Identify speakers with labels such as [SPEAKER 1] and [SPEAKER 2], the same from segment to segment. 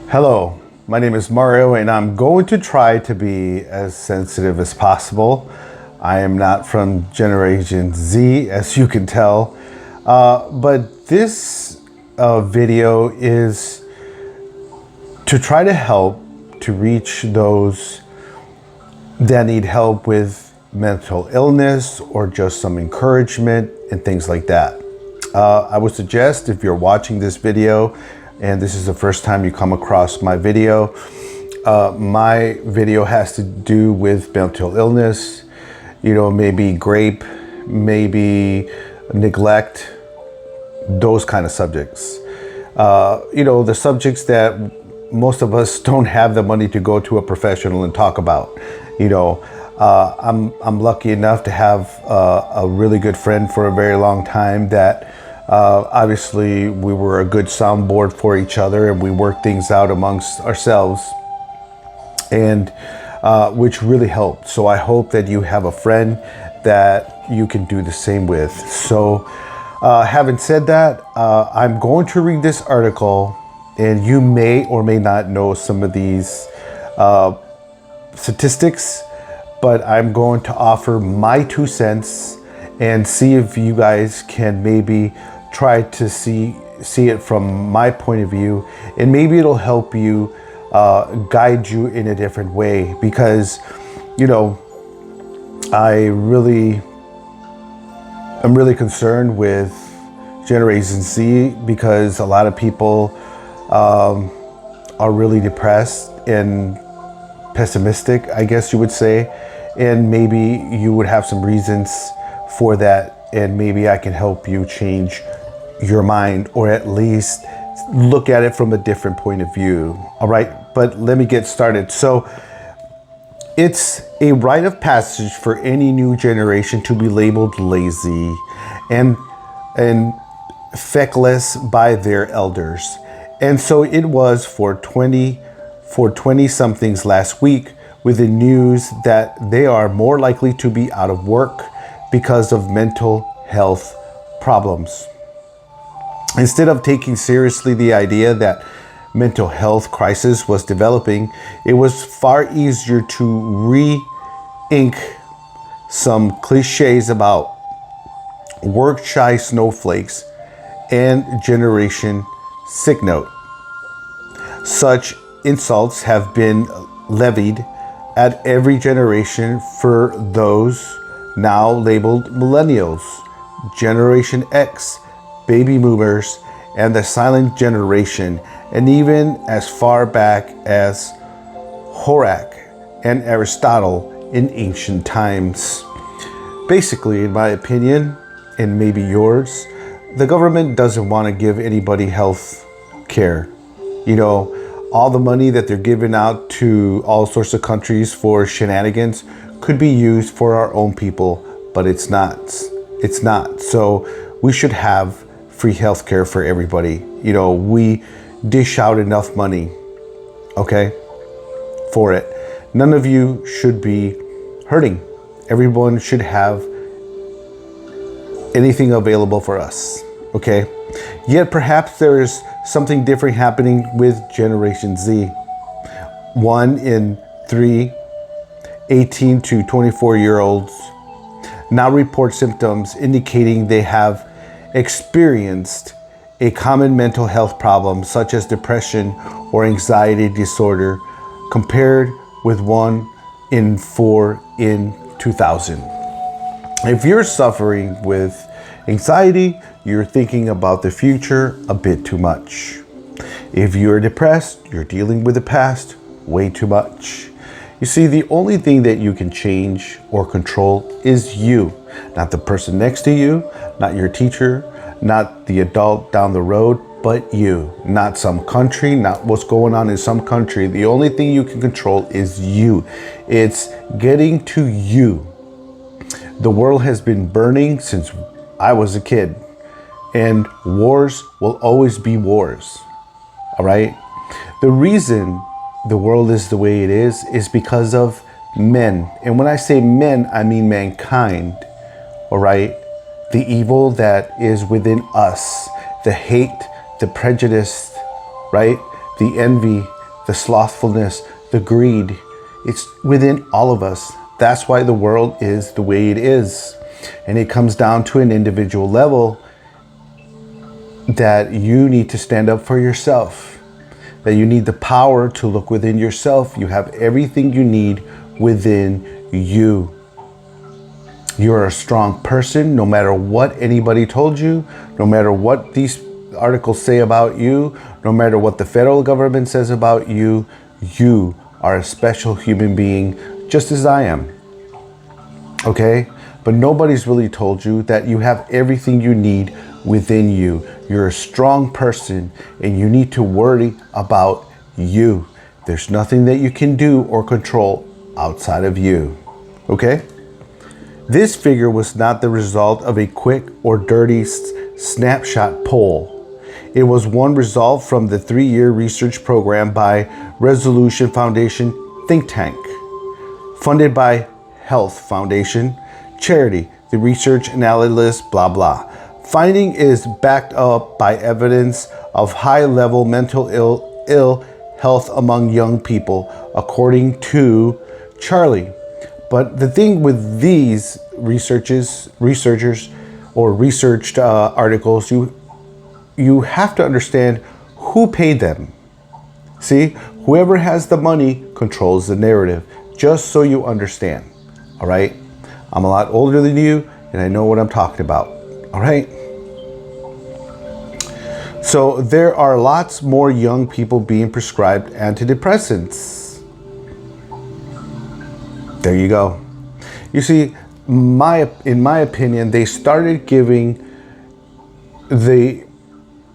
[SPEAKER 1] Hello, my name is Mario, and I'm going to try to be as sensitive as possible. I am not from Generation Z, as you can tell, but this video is to try to help to reach those that need help with mental illness or just some encouragement and things like that. I would suggest, if you're watching this video and this is the first time you come across my video has to do with mental illness, maybe grape, maybe neglect, those kind of subjects. The subjects that most of us don't have the money to go to a professional and talk about. I'm lucky enough to have a really good friend for a very long time that obviously we were a good soundboard for each other, and we worked things out amongst ourselves, and which really helped. So I hope that you have a friend that you can do the same with. So having said that, I'm going to read this article, and you may or may not know some of these statistics, but I'm going to offer my 2 cents and see if you guys can maybe try to see it from my point of view, and maybe it'll help you guide you in a different way, because I'm really concerned with Generation Z, because a lot of people are really depressed and pessimistic, I guess you would say, and maybe you would have some reasons for that, and maybe I can help you change your mind, or at least look at it from a different point of view. All right, but let me get started. So it's a rite of passage for any new generation to be labeled lazy and feckless by their elders. And so it was for 20 somethings last week, with the news that they are more likely to be out of work because of mental health problems. Instead of taking seriously the idea that mental health crisis was developing, it was far easier to re-ink some cliches about work-shy snowflakes and Generation Sick Note. Such insults have been levied at every generation for those now labeled millennials, Generation X, baby boomers, and the silent generation, and even as far back as Horak and Aristotle in ancient times. Basically, in my opinion, and maybe yours, the government doesn't want to give anybody health care. All the money that they're giving out to all sorts of countries for shenanigans could be used for our own people, but it's not. It's not. So we should have free health care for everybody. We dish out enough money, okay, for it. None of you should be hurting. Everyone should have anything available for us, okay? Yet perhaps there is something different happening with Generation Z. 1 in 3 18 to 24-year-olds now report symptoms indicating they have experienced a common mental health problem, such as depression or anxiety disorder, compared with 1 in 4 in 2000. If you're suffering with anxiety, you're thinking about the future a bit too much. If you're depressed, you're dealing with the past way too much. You see, the only thing that you can change or control is you, not the person next to you, not your teacher, not the adult down the road, but you, not some country, not what's going on in some country. The only thing you can control is you. It's getting to you. The world has been burning since I was a kid, and wars will always be wars. All right? The reason the world is the way it is because of men. And when I say men, I mean mankind. All right? The evil that is within us, the hate, the prejudice, right? the envy, the slothfulness, the greed. It's within all of us. That's why the world is the way it is. And it comes down to an individual level that you need to stand up for yourself, that you need the power to look within yourself. You have everything you need within you. You're a strong person, no matter what anybody told you, no matter what these articles say about you, no matter what the federal government says about you. You are a special human being, just as I am. Okay? But nobody's really told you that you have everything you need within you. You're a strong person and you need to worry about you. There's nothing that you can do or control outside of you. Okay? This figure was not the result of a quick or dirty snapshot poll. It was one result from the 3-year research program by Resolution Foundation think tank, funded by Health Foundation, charity, the research analysis, blah, blah. Finding is backed up by evidence of high-level mental ill health among young people, according to Charlie. But the thing with these researchers or researched articles, you have to understand who paid them. See, whoever has the money controls the narrative, just so you understand. All right? I'm a lot older than you, and I know what I'm talking about. All right? So there are lots more young people being prescribed antidepressants. There you go. You see, in my opinion, they started giving the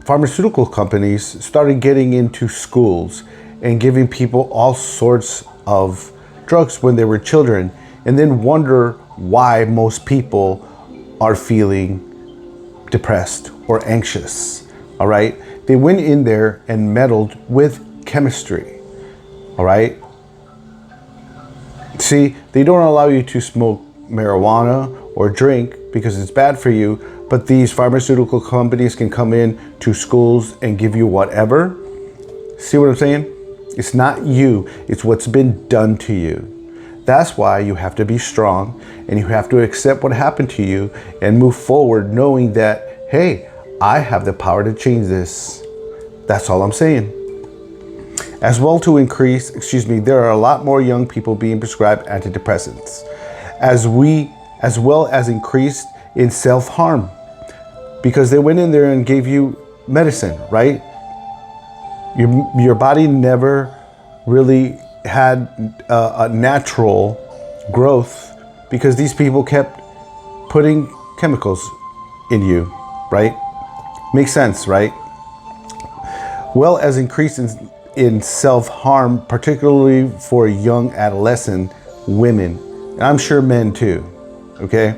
[SPEAKER 1] pharmaceutical companies started getting into schools and giving people all sorts of drugs when they were children, and then wonder why most people are feeling depressed or anxious. All right? They went in there and meddled with chemistry. All right? See, they don't allow you to smoke marijuana or drink because it's bad for you, but these pharmaceutical companies can come in to schools and give you whatever. See what I'm saying? It's not you, it's what's been done to you. That's why you have to be strong and you have to accept what happened to you and move forward knowing that, hey, I have the power to change this. That's all I'm saying. As well there are a lot more young people being prescribed antidepressants, as well as increased in self-harm, because they went in there and gave you medicine, right? Your body never really had a natural growth because these people kept putting chemicals in you, right? Makes sense, right? Well as increase in self-harm, particularly for young adolescent women, and I'm sure men too, okay?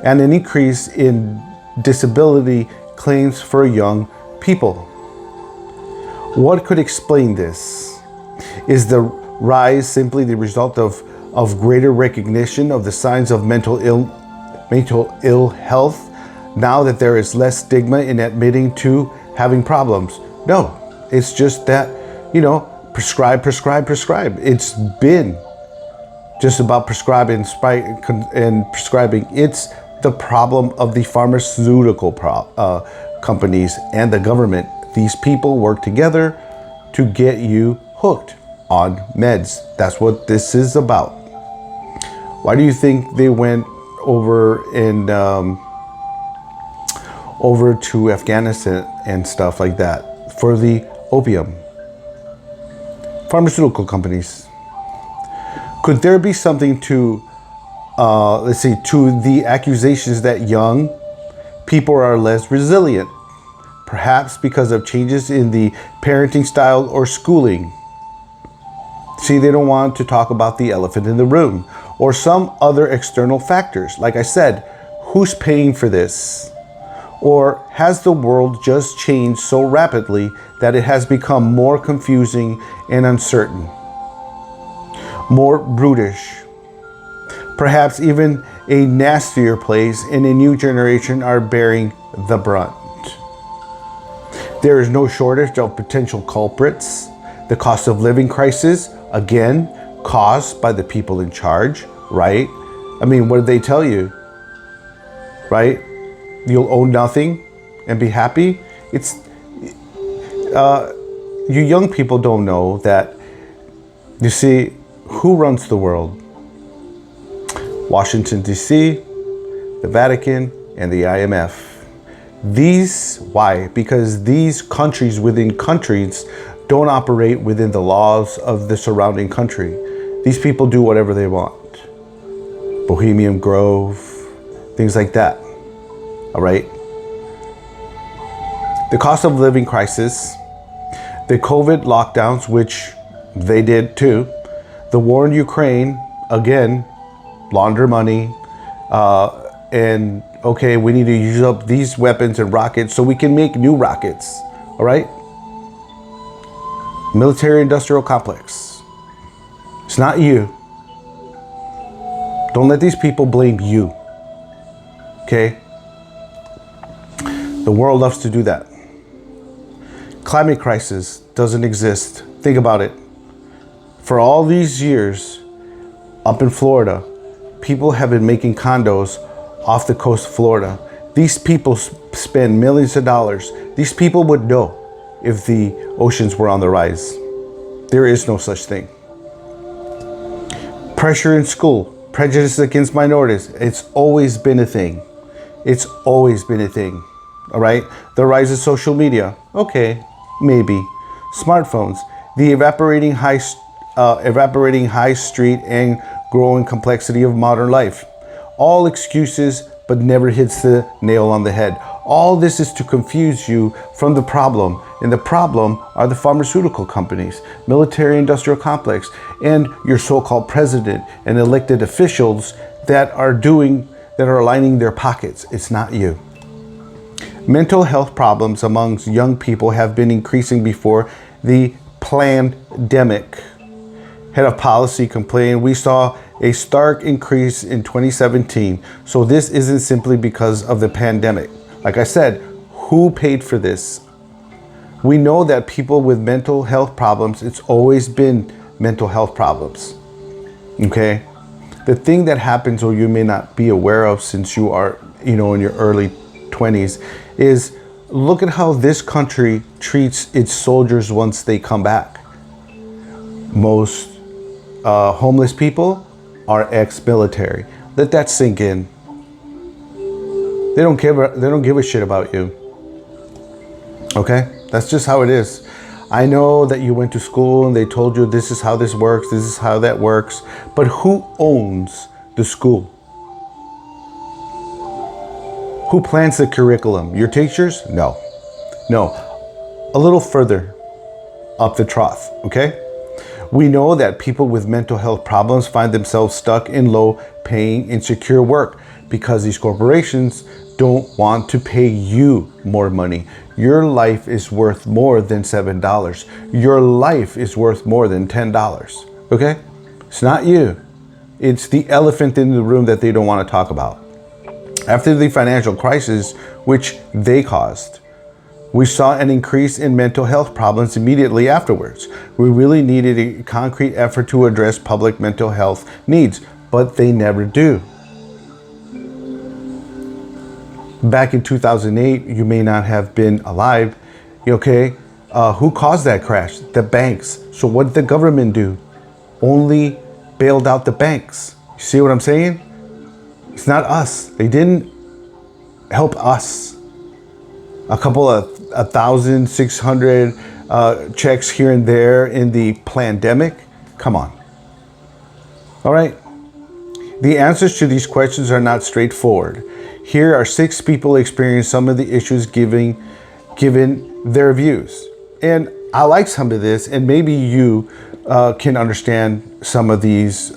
[SPEAKER 1] And an increase in disability claims for young people. What could explain this? Is the rise simply the result of greater recognition of the signs of mental ill health now that there is less stigma in admitting to having problems? No, it's just that, prescribe. It's been just about prescribing and prescribing. It's the problem of the pharmaceutical companies and the government. These people work together to get you hooked on meds. That's what this is about. Why do you think they went over to Afghanistan and stuff like that for the opium? Pharmaceutical companies. Could there be something to the accusations that young people are less resilient? Perhaps because of changes in the parenting style or schooling. See, they don't want to talk about the elephant in the room or some other external factors. Like I said, who's paying for this? Or has the world just changed so rapidly that it has become more confusing and uncertain? More brutish? Perhaps even a nastier place, and a new generation are bearing the brunt. There is no shortage of potential culprits. The cost of living crisis, again, caused by the people in charge, right? I mean, what did they tell you, right? You'll own nothing and be happy. It's, you young people don't know that, you see, who runs the world? Washington, D.C., the Vatican, and the IMF. Why? Because these countries within countries don't operate within the laws of the surrounding country. These people do whatever they want. Bohemian Grove, things like that. All right? The cost of living crisis, the COVID lockdowns, which they did too, the war in Ukraine, again, launder money, and okay, we need to use up these weapons and rockets so we can make new rockets. All right? Military industrial complex. It's not you. Don't let these people blame you. Okay? The world loves to do that. Climate crisis doesn't exist. Think about it. For all these years, up in Florida, people have been making condos off the coast of Florida. These people spend millions of dollars. These people would know if the oceans were on the rise. There is no such thing. Pressure in school, prejudice against minorities. It's always been a thing. It's always been a thing. All right? The rise of social media. Okay, maybe. Smartphones. The evaporating high street and growing complexity of modern life. All excuses, but never hits the nail on the head. All this is to confuse you from the problem. And the problem are the pharmaceutical companies, military industrial complex, and your so-called president and elected officials that are lining their pockets. It's not you. Mental health problems amongst young people have been increasing before the pandemic. Head of policy complained, we saw a stark increase in 2017. So this isn't simply because of the pandemic. Like I said, who paid for this? We know that people with mental health problems, it's always been mental health problems. Okay? The thing that happens, or you may not be aware of since you are, in your early 20s, is look at how this country treats its soldiers once they come back. Most homeless people are ex-military. Let that sink in. They don't give a shit about you. Okay? That's just how it is. I know that you went to school and they told you this is how this works, this is how that works, but who owns the school? Who plans the curriculum? Your teachers? No. A little further up the trough, okay? We know that people with mental health problems find themselves stuck in low-paying, insecure work because these corporations don't want to pay you more money. Your life is worth more than $7. Your life is worth more than $10, okay? It's not you. It's the elephant in the room that they don't want to talk about. After the financial crisis, which they caused, we saw an increase in mental health problems immediately afterwards. We really needed a concrete effort to address public mental health needs, but they never do. Back in 2008, you may not have been alive, okay? Who caused that crash? The banks. So what did the government do? Only bailed out the banks. You see what I'm saying? It's not us. They didn't help us. A couple of 1,600 checks here and there in the pandemic. Come on. All right. The answers to these questions are not straightforward. Here are 6 people experiencing some of the issues given their views. And I like some of this, and maybe you can understand some of these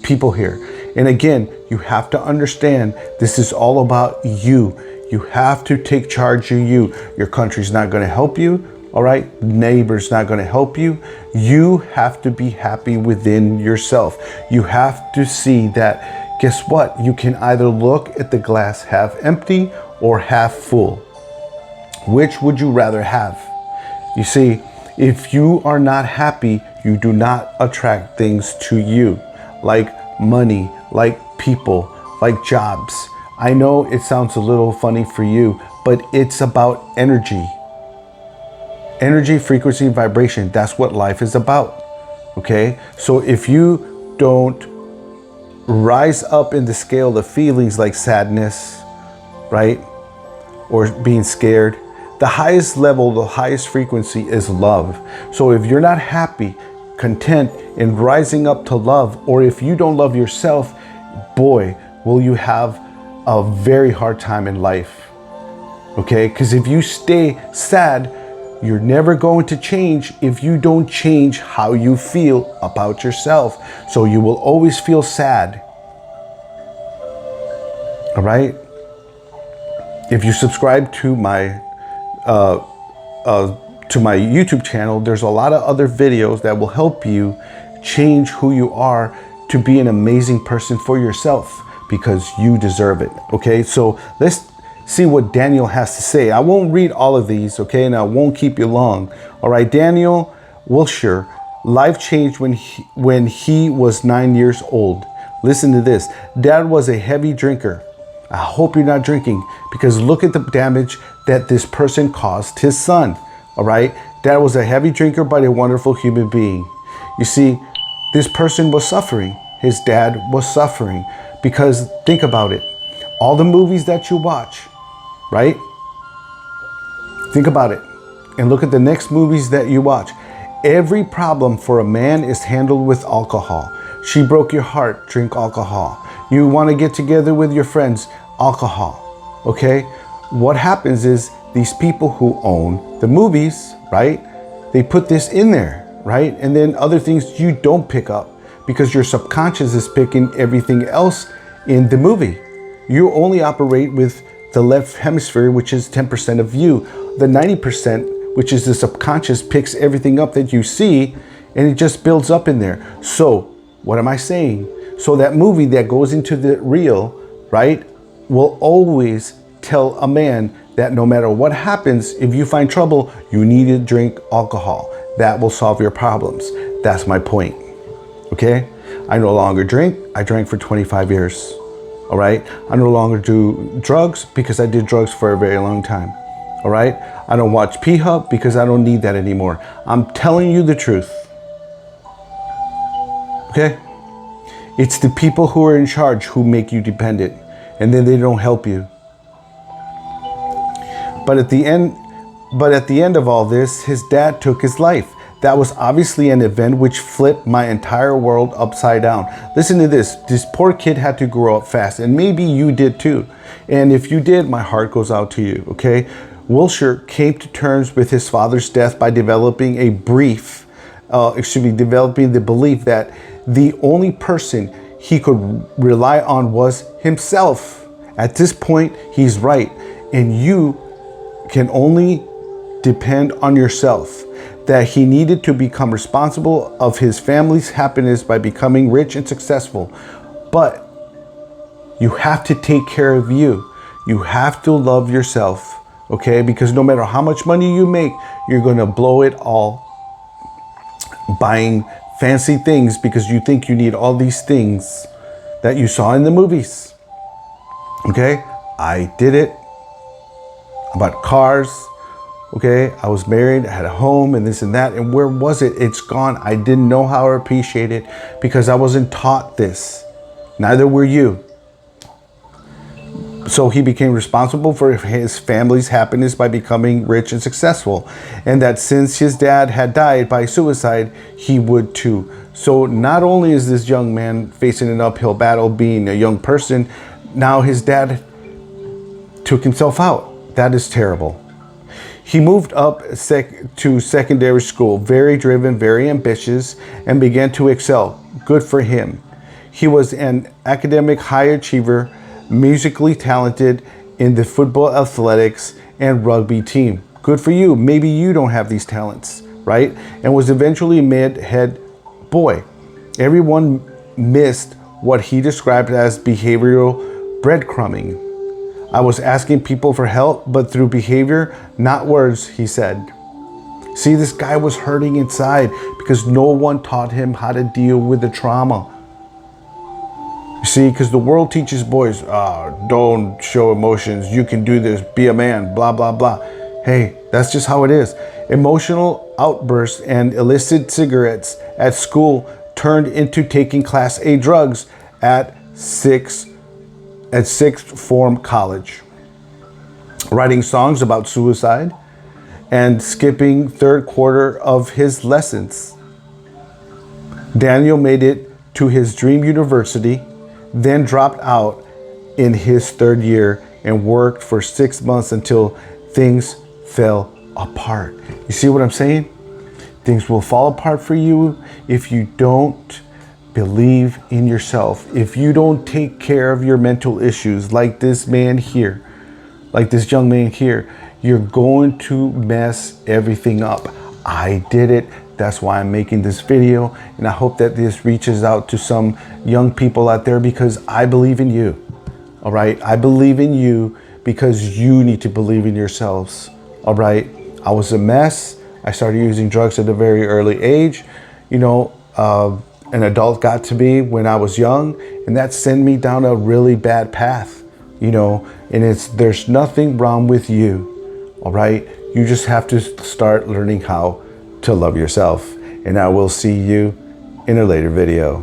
[SPEAKER 1] people here. And again, you have to understand this is all about you. You have to take charge of you. Your country's not going to help you. All right. Neighbor's not going to help you. You have to be happy within yourself. You have to see that, guess what? You can either look at the glass half empty or half full. Which would you rather have? You see, If you are not happy, you do not attract things to you, like money, like people, like jobs. I know it sounds a little funny for you, but it's about energy. Energy, frequency, vibration. That's what life is about. Okay? So if you don't rise up in the scale of feelings like sadness, right? Or being scared, the highest level, the highest frequency is love. So if you're not happy, content, and rising up to love, or if you don't love yourself, boy, will you have a very hard time in life. Okay? Because if you stay sad, you're never going to change if you don't change how you feel about yourself. So you will always feel sad. All right? If you subscribe to my YouTube channel, there's a lot of other videos that will help you change who you are to be an amazing person for yourself, because you deserve it. Okay, so let's see what Daniel has to say. I won't read all of these, okay, and I won't keep you long. All right, Daniel Wilshire, life changed when he was 9 years old. Listen to this. Dad was a heavy drinker. I hope you're not drinking, because look at the damage that this person caused his son. All right, Dad was a heavy drinker, but a wonderful human being. You see, this person was suffering. His dad was suffering, because think about it. All the movies that you watch, right? Think about it and look at the next movies that you watch. Every problem for a man is handled with alcohol. She broke your heart, drink alcohol. You want to get together with your friends, alcohol. Okay? What happens is these people who own the movies, right? They put this in there, right? And then other things you don't pick up because your subconscious is picking everything else in the movie. You only operate with the left hemisphere, which is 10% of you. The 90%, which is the subconscious, picks everything up that you see, and it just builds up in there. So what am I saying? So that movie that goes into the real, right, will always tell a man that no matter what happens, if you find trouble, you need to drink alcohol. That will solve your problems. That's my point. Okay? I no longer drink. I drank for 25 years. All right? I no longer do drugs because I did drugs for a very long time. All right? I don't watch P-Hub because I don't need that anymore. I'm telling you the truth. Okay? It's the people who are in charge who make you dependent, and then they don't help you. But at the end of all this, his dad took his life. That was obviously an event which flipped my entire world upside down. Listen to this. This poor kid had to grow up fast, and maybe you did too. And if you did, my heart goes out to you, okay? Wilshire came to terms with his father's death by developing developing the belief that the only person he could rely on was himself. At this point, he's right. And you can only depend on yourself. That he needed to become responsible of his family's happiness by becoming rich and successful. But you have to take care of you. You have to love yourself, okay? Because no matter how much money you make, you're gonna blow it all buying fancy things because you think you need all these things that you saw in the movies. Okay? I did it. I bought cars. Okay? I was married. I had a home and this and that. And where was it? It's gone. I didn't know how to appreciate it because I wasn't taught this. Neither were you. So he became responsible for his family's happiness by becoming rich and successful. And that since his dad had died by suicide, he would too. So not only is this young man facing an uphill battle being a young person, now his dad took himself out. That is terrible. He moved up to secondary school, very driven, very ambitious, and began to excel. Good for him. He was an academic high achiever, musically talented in the football, athletics, and rugby team. Good for you. Maybe you don't have these talents, right? And was eventually made head boy. Everyone missed what he described as behavioral breadcrumbing. I was asking people for help, but through behavior, not words, he said. See, this guy was hurting inside because no one taught him how to deal with the trauma. You see, because the world teaches boys, don't show emotions. You can do this. Be a man. Blah, blah, blah. Hey, that's just how it is. Emotional outbursts and illicit cigarettes at school turned into taking Class A drugs at sixth form college, writing songs about suicide, and skipping third quarter of his lessons. Daniel made it to his dream university, then dropped out in his third year and worked for 6 months until things fell apart. You see what I'm saying? Things will fall apart for you if you don't believe in yourself. If you don't take care of your mental issues like this man here, like this young man here, you're going to mess everything up. I did it. That's why I'm making this video. And I hope that this reaches out to some young people out there because I believe in you. All right. I believe in you because you need to believe in yourselves. All right. I was a mess. I started using drugs at a very early age. You know, an adult got to me when I was young, and that sent me down a really bad path, you know, and there's nothing wrong with you. All right. You just have to start learning how to love yourself. And I will see you in a later video.